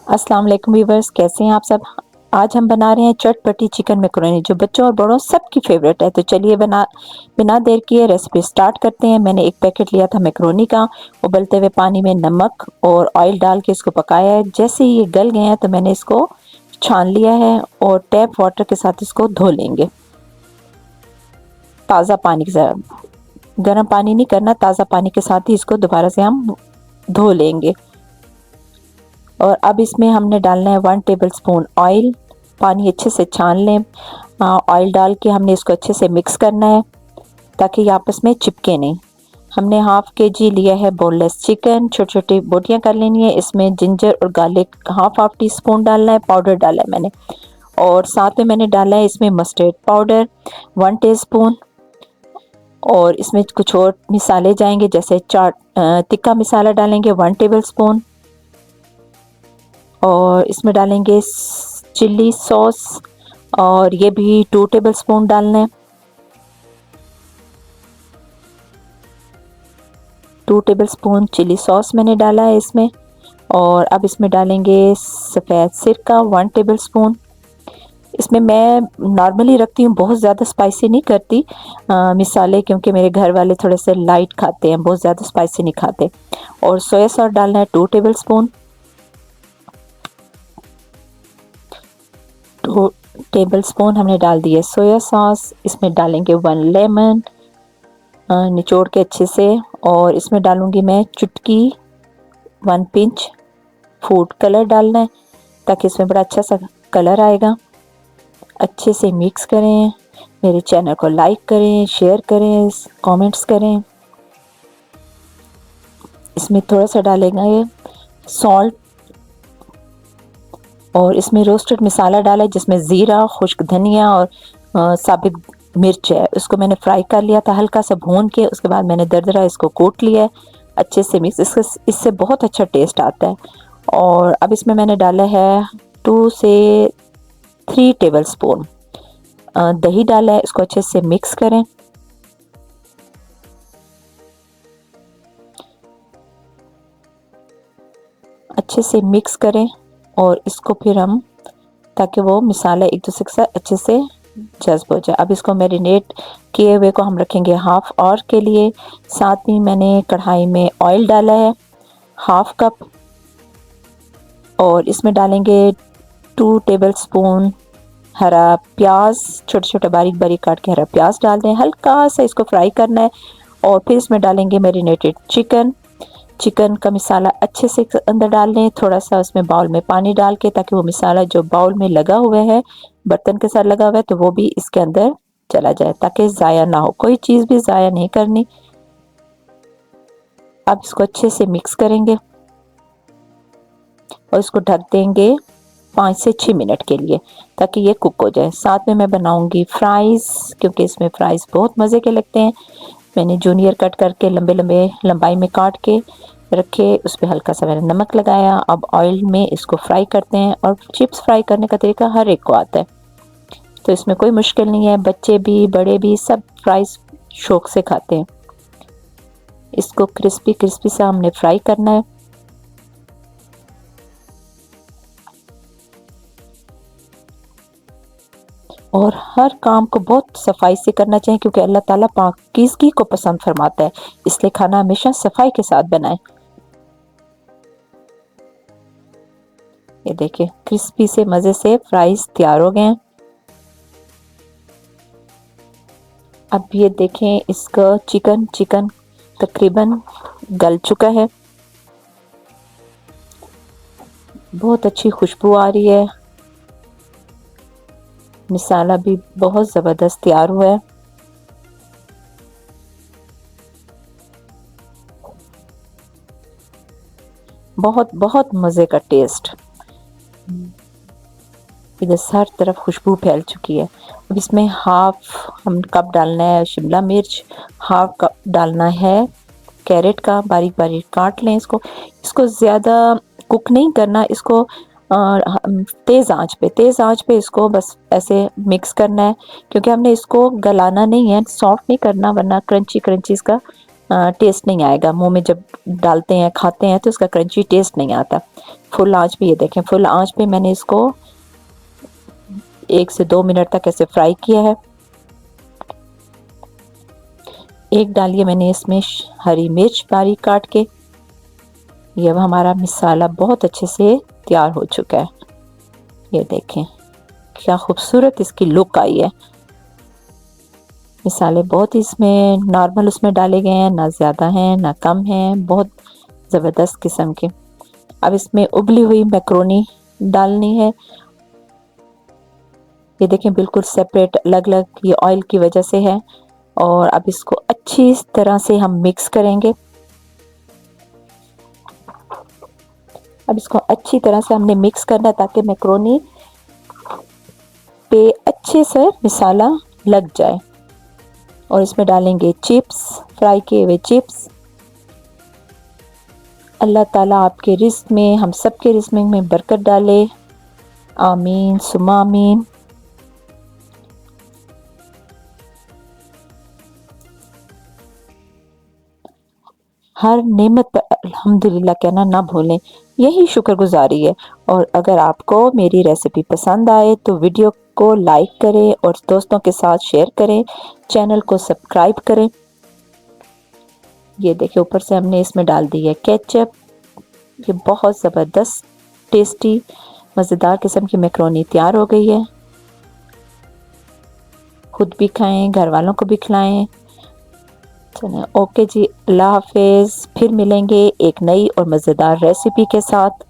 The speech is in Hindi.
अस्सलाम वालेकुम व्यूअर्स, कैसे हैं आप सब। आज हम बना रहे हैं चटपटी चिकन मैकरोनी जो बच्चों और बड़ों सबकी फेवरेट है। तो चलिए बिना देर किए रेसिपी स्टार्ट करते हैं। मैंने एक पैकेट लिया था मैकरोनी का। उबलते हुए पानी में नमक और ऑयल डाल के इसको पकाया है। जैसे ही ये गल गए हैं तो मैंने इसको छान लिया है और टैप वाटर के साथ इसको धो लेंगे। ताज़ा पानी के साथ, गर्म पानी नहीं करना, ताज़ा पानी के साथ ही इसको दोबारा से हम धो लेंगे। और अब इसमें हमने डालना है 1 टेबलस्पून ऑयल। पानी अच्छे से छान लें। ऑयल डाल के हमने इसको अच्छे से मिक्स करना है ताकि ये आपस में चिपके नहीं। हमने हाफ केजी लिया है बोनलेस चिकन, छोटी छोटी बोटियां कर लेनी है। इसमें जिंजर और गार्लिक हाफ टी स्पून डालना है, पाउडर डाला है मैंने। और साथ में मैंने डाला है इसमें मस्टर्ड पाउडर 1 टीस्पून। और इसमें कुछ और मिसाले जाएंगे, जैसे चाट तिक्का मसाला डालेंगे 1 टेबलस्पून। और इसमें डालेंगे चिल्ली सॉस, और ये भी 2 टेबलस्पून डालना है। 2 टेबलस्पून चिल्ली सॉस मैंने डाला है इसमें। और अब इसमें डालेंगे सफ़ेद सिरका 1 टेबलस्पून। इसमें मैं नॉर्मली रखती हूँ, बहुत ज़्यादा स्पाइसी नहीं करती मिसाले, क्योंकि मेरे घर वाले थोड़े से लाइट खाते हैं, बहुत ज़्यादा स्पाइसी नहीं खाते। और सोया सॉस डालना है 2 टेबलस्पून। 2 टेबलस्पून हमने डाल दिए सोया सॉस। इसमें डालेंगे 1 लेमन निचोड़ के अच्छे से। और इसमें डालूंगी मैं चुटकी 1 पिंच फूड कलर डालना है ताकि इसमें बड़ा अच्छा सा कलर आएगा। अच्छे से मिक्स करें। मेरे चैनल को लाइक करें, शेयर करें, कमेंट्स करें। इसमें थोड़ा सा डालेंगे ये सॉल्ट। और इसमें रोस्टेड मसाला डाला है जिसमें ज़ीरा, खुश्क धनिया और साबित मिर्च है। उसको मैंने फ्राई कर लिया था हल्का सा भून के। उसके बाद मैंने दरदरा इसको कूट लिया है अच्छे से मिक्स। इससे बहुत अच्छा टेस्ट आता है। और अब इसमें मैंने डाला है 2 से 3 टेबलस्पून दही डाला है। इसको अच्छे से मिक्स करें। अच्छे से मिक्स करें और इसको फिर हम, ताकि वो मसाला एक दूसरे के साथ अच्छे से जज्ब हो जाए। अब इसको मैरिनेट किए हुए को हम रखेंगे हाफ आवर के लिए। साथ में मैंने कढ़ाई में ऑयल डाला है हाफ कप। और इसमें डालेंगे 2 टेबलस्पून हरा प्याज, छोटे छोटे बारीक बारीक काट के हरा प्याज डाल दें। हल्का सा इसको फ्राई करना है। और फिर इसमें डालेंगे मैरिनेटेड चिकन का मसाला अच्छे से अंदर डाल लें। थोड़ा सा उसमें बाउल में पानी डाल के, ताकि वो मसाला जो बाउल में लगा हुआ है, बर्तन के साथ लगा हुआ है, तो वो भी इसके अंदर चला जाए ताकि ज़ाया ना हो। कोई चीज़ भी ज़ाया नहीं करनी। अब इसको अच्छे से मिक्स करेंगे और इसको ढक देंगे 5 से 6 मिनट के लिए ताकि ये कुक हो जाए। साथ में मैं बनाऊंगी फ्राइज़, क्योंकि इसमें फ्राइज़ बहुत मज़े के लगते हैं। मैंने जूनियर कट करके लंबे लंबे लंबाई में काट के रखे। उस पर हल्का सा मैंने नमक लगाया। अब ऑयल में इसको फ्राई करते हैं। और चिप्स फ्राई करने का तरीका हर एक को आता है, तो इसमें कोई मुश्किल नहीं है। बच्चे भी बड़े भी सब फ्राइज़ शौक से खाते हैं। इसको क्रिस्पी क्रिस्पी सा हमने फ्राई करना है। और हर काम को बहुत सफाई से करना चाहिए, क्योंकि अल्लाह ताला पाकीज़गी को पसंद फरमाता है। इसलिए खाना हमेशा सफाई के साथ बनाएं। ये देखिए क्रिस्पी से मज़े से फ्राइज़ तैयार हो गए हैं। अब ये देखें इसका चिकन तकरीबन गल चुका है। बहुत अच्छी खुशबू आ रही है। मसाला भी बहुत ज़बरदस्त तैयार हुआ है। बहुत बहुत मज़े का टेस्ट। इधर हर तरफ खुशबू फैल चुकी है। अब इसमें हाफ हम कप डालना है शिमला मिर्च, हाफ कप डालना है कैरेट का, बारीक बारीक काट लें इसको। इसको ज़्यादा कुक नहीं करना, इसको तेज़ आंच पे इसको बस ऐसे मिक्स करना है, क्योंकि हमने इसको गलाना नहीं है, सॉफ्ट नहीं करना, वरना क्रंची क्रंची इसका टेस्ट नहीं आएगा। मुंह में जब डालते हैं खाते हैं तो उसका क्रंची टेस्ट नहीं आता। फुल आंच पे, ये देखें फुल आंच पे मैंने इसको 1 से 2 मिनट तक ऐसे फ्राई किया है। एक डालिए मैंने इसमें हरी मिर्च बारीक काट के। ये अब हमारा मसाला बहुत अच्छे से तैयार हो चुका है। ये देखें क्या खूबसूरत इसकी लुक आई है। मसाले बहुत ही इसमें नॉर्मल उसमें डाले गए हैं, ना ज़्यादा हैं ना कम हैं, बहुत ज़बरदस्त किस्म के। अब इसमें उबली हुई मैक्रोनी डालनी है। ये देखें बिल्कुल सेपरेट अलग अलग, ये ऑयल की वजह से है। और अब इसको अच्छी तरह से हम मिक्स करेंगे। अब इसको अच्छी तरह से हमने मिक्स करना है ताकि मैक्रोनी पे अच्छे से मसाला लग जाए। और इसमें डालेंगे चिप्स, फ्राई किए हुए चिप्स। अल्लाह ताला आपके रिज़्क़ में, हम सब के रिज़्क़ में बरकत डाले, आमीन सुम्मा आमीन। हर नेमत पर अल्हम्दुलिल्लाह कहना ना भूलें, यही शुक्रगुजारी है। और अगर आपको मेरी रेसिपी पसंद आए तो वीडियो को लाइक करें और दोस्तों के साथ शेयर करें, चैनल को सब्सक्राइब करें। ये देखिए ऊपर से हमने इसमें डाल दी है केचप। ये बहुत ज़बरदस्त टेस्टी मज़ेदार किस्म की मैक्रोनी तैयार हो गई है। खुद भी खाएं, घर वालों को भी खिलाएं। चलें ओके जी, अल्लाह हाफिज़। फिर मिलेंगे एक नई और मज़ेदार रेसिपी के साथ।